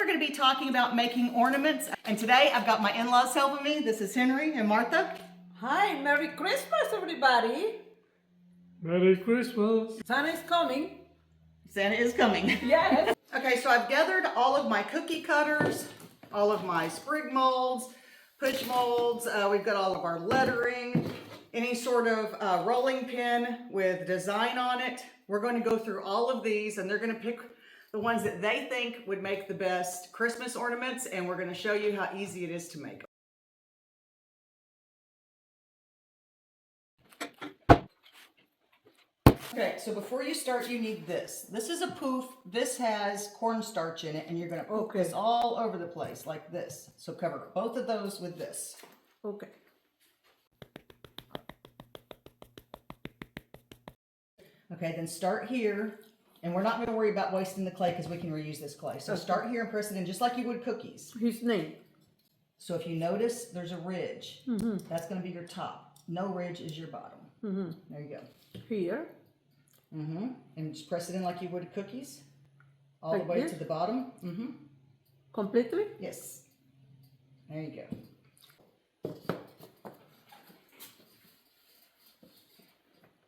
going to be talking about making ornaments. And today I've got my in-laws helping me. This is Henry and Martha. Hi, Merry Christmas, everybody. Merry Christmas. Santa is coming. Santa is coming. Yes. Okay, so I've gathered all of my cookie cutters, all of my sprig molds, push molds. We've got all of our lettering, any sort of rolling pin with design on it. We're going to go through all of these and they're going to pick the ones that they think would make the best Christmas ornaments, and we're going to show you how easy it is to make them. Okay, so before you start, you need this. This is a poof. This has cornstarch in it, and you're going to poof this all over the place like this. So cover both of those with this. Okay. Okay, then start here, and we're not going to worry about wasting the clay because we can reuse this clay. So start here and press it in just like you would cookies. His name. So if you notice, there's a ridge. That's going to be your top. No ridge is your bottom. There you go. Here. And just press it in like you would cookies. All Like the way this? to the bottom. Completely? Yes. There you go.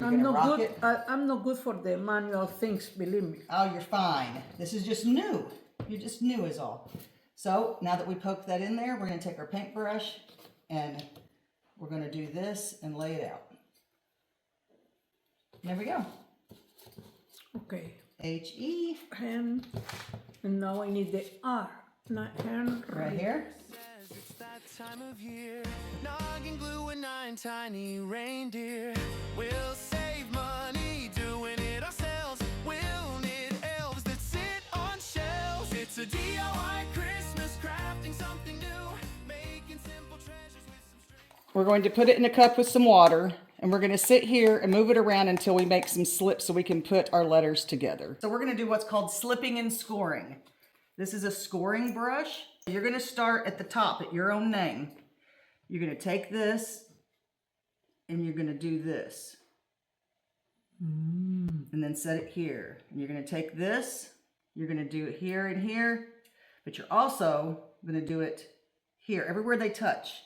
I'm not good for the manual things, believe me. Oh, you're fine. This is just new. You're just new is all. So now that we poked that in there, we're going to take our paintbrush and we're going to do this and lay it out. There we go. Okay. H-E. And now I need the R. Not hand. Right here. It's that time of year. Noggin glue and 9 tiny reindeer. We'll save money doing it ourselves. We'll knit elves that sit on shelves. It's a DIY Christmas, crafting something new, making simple treasures with some strings. We're going to put it in a cup with some water, and we're going to sit here and move it around until we make some slips so we can put our letters together. So we're going to do what's called slipping and scoring. This is a scoring brush. You're going to start at the top at your own name. You're going to take this and you're going to do this. And then set it here. And you're going to take this, you're going to do it here and here, but you're also going to do it here, everywhere they touch.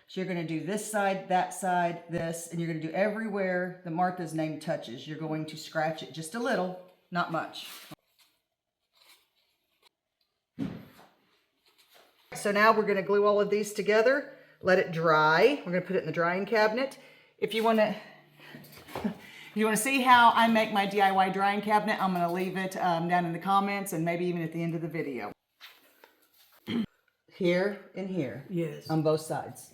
So you're going to do this side, this, and you're going to do everywhere the Martha's name touches. You're going to scratch it just a little, not much. So now we're going to glue all of these together, let it dry. We're going to put it in the drying cabinet. If you want to see how I make my DIY drying cabinet, I'm going to leave it down in the comments and maybe even at the end of the video. Here and here. Yes. On both sides.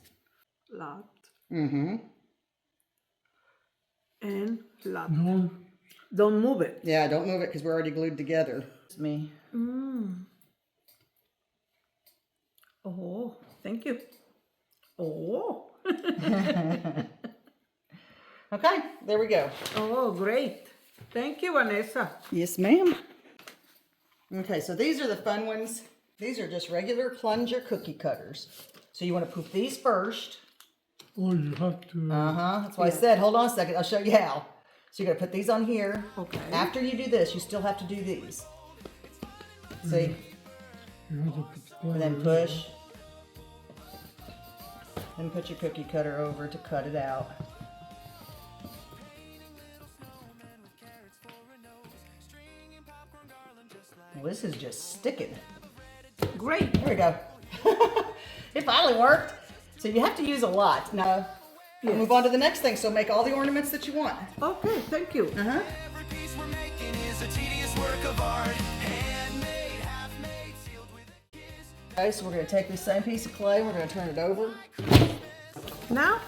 Locked. And locked. Don't move it. yeah, don't move it because we're already glued together. It's me. Oh, thank you. Oh. Okay, there we go. Oh, great. Thank you, Vanessa. Yes, ma'am. Okay, so these are the fun ones. These are just regular plunger cookie cutters. So you want to poof these first. Oh, you have to. That's why I said, hold on a second, I'll show you how. So you're going to put these on here. Okay. After you do this, you still have to do these. See? You have to put And then push. Then put your cookie cutter over to cut it out. Well, this is just sticking. Great. There we go. It finally worked. So you have to use a lot. Now, we'll move on to the next thing. So make all the ornaments that you want. Okay, thank you. Every piece we're making is a tedious work of art. Handmade, half-made, sealed with a kiss. Okay, so we're going to take this same piece of clay. We're going to turn it over. Now?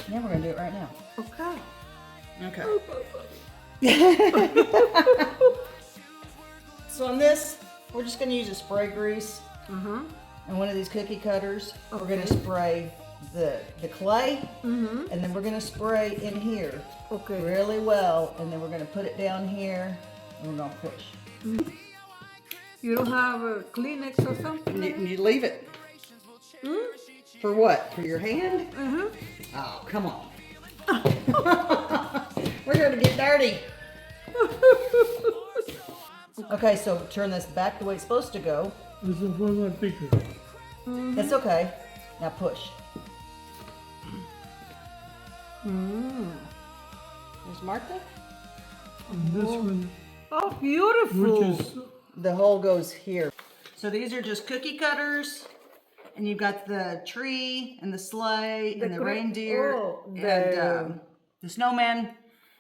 Yeah, we're going to do it right now. Okay. Okay. So on this, we're just going to use a spray grease. And one of these cookie cutters. We're going to spray the clay. And then we're going to spray in here. Okay. Really well. And then we're going to put it down here. And we're going to push. You don't have a Kleenex or something? You leave it. For what? For your hand? Oh, come on. We're going to get dirty. Okay, so turn this back the way it's supposed to go. This is one not bigger. That's okay. Now push. There's Martha. And this one, Oh, beautiful. which is The hole goes here. So these are just cookie cutters. And you've got the tree and the sleigh and the reindeer and the snowman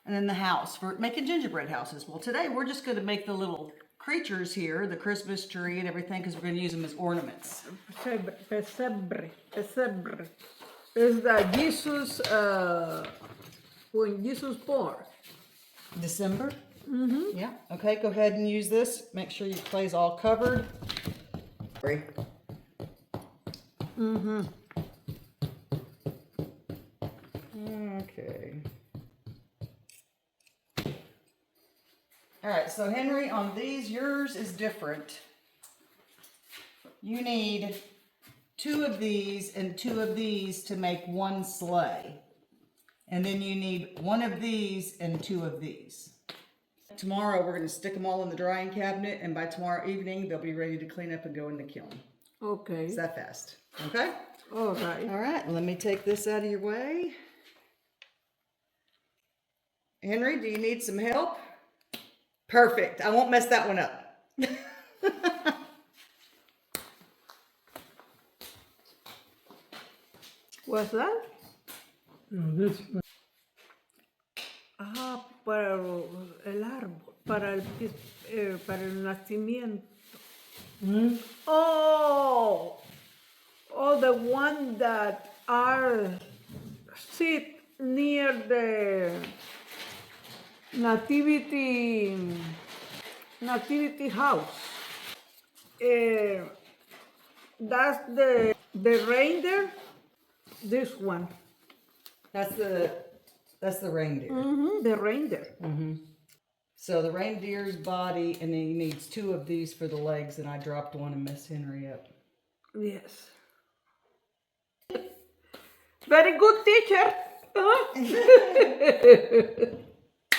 and then the house for making gingerbread houses. Well, today we're just going to make the little creatures here, the Christmas tree and everything, because we're going to use them as ornaments. Pesebre. Pesebre. Is that Jesus, when Jesus born. December? Mm-hmm. Yeah. Okay, go ahead and use this. Make sure your clay's all covered. Okay. All right, so Henry, on these, yours is different. You need 2 of these and 2 of these to make one sleigh. And then you need 1 of these and 2 of these. Tomorrow, we're going to stick them all in the drying cabinet, and by tomorrow evening, they'll be ready to clean up and go in the kiln. Okay. It's that fast. Okay? All right. All right, let me take this out of your way. Henry, do you need some help? Perfect. I won't mess that one up. What's that? this one. Ah, para el árbol, para el nacimiento. Oh, the one that are sit near the nativity house. That's the reindeer. This one. That's the reindeer. The reindeer. So the reindeer's body, and then he needs 2 of these for the legs, and I dropped one and messed Henry up. Yes. Very good teacher.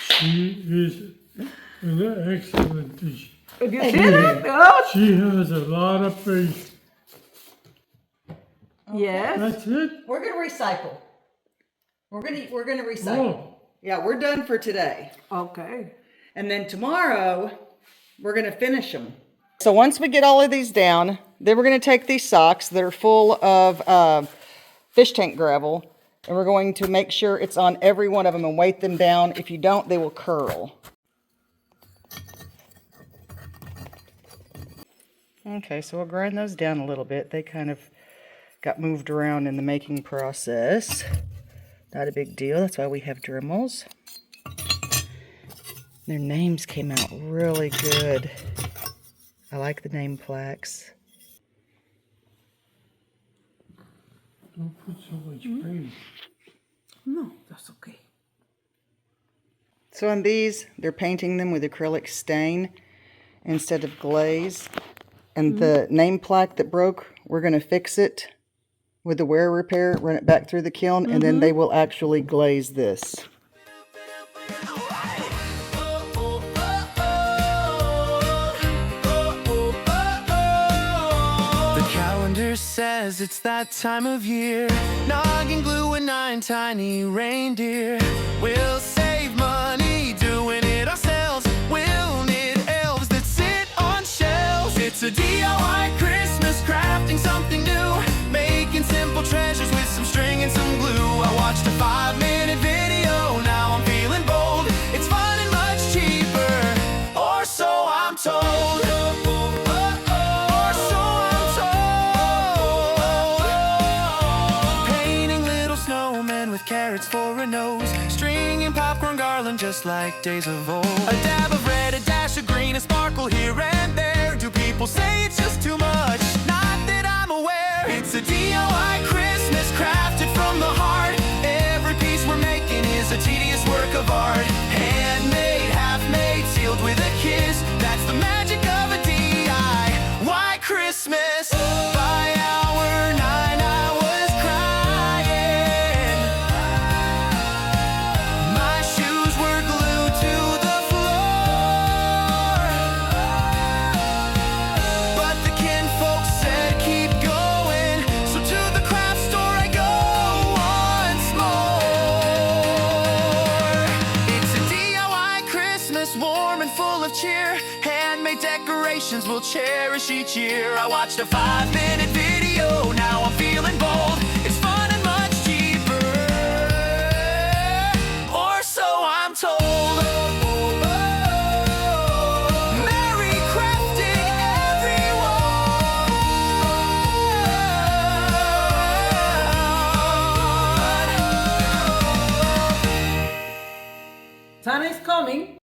She is an excellent teacher. You see that? Oh, She has a lot of faith. yes. That's it? We're gonna recycle. We're gonna recycle. Oh, Yeah, we're done for today. Okay. And then tomorrow, we're going to finish them. So once we get all of these down, then we're going to take these socks that are full of fish tank gravel, and we're going to make sure it's on every one of them and weight them down. If you don't, they will curl. Okay, so we'll grind those down a little bit. They kind of got moved around in the making process. Not a big deal. That's why we have Dremels. Their names came out really good. I like the name plaques. don't put so much paint. No, that's okay. So on these, they're painting them with acrylic stain instead of glaze. And the name plaque that broke, we're going to fix it with the wear repair, run it back through the kiln, and then they will actually glaze this. The calendar says it's that time of year. Noggin glue and 9 tiny reindeer. We'll save money doing it ourselves. We'll knit elves that sit on shelves. It's a DIY Christmas, crafting something new. Making simple treasures with some string and some glue. I watched a 5-minute video, now I'm feeling bold. It's fun and much cheaper, or so I'm told. Or so I'm told. Painting little snowmen with carrots for a nose. Stringing popcorn garland just like days of old. A dab of red, a dash of green, a sparkle here and there. Do people say it's just too much? Not that I'm aware. It's a DIY Christmas, crafted from the heart. Every piece we're making is a tedious work of art. Handmade, half-made, sealed with a kiss. That's the magic of a DIY Christmas. By hour 9 I was crying. My shoes were glued to the floor. But the kinfolk Christmas warm and full of cheer. Handmade decorations we'll cherish each year. I watched a 5-minute video, now I'm feeling bold. It's fun and much cheaper, or so I'm told. Merry crafting, everyone. Santa is coming.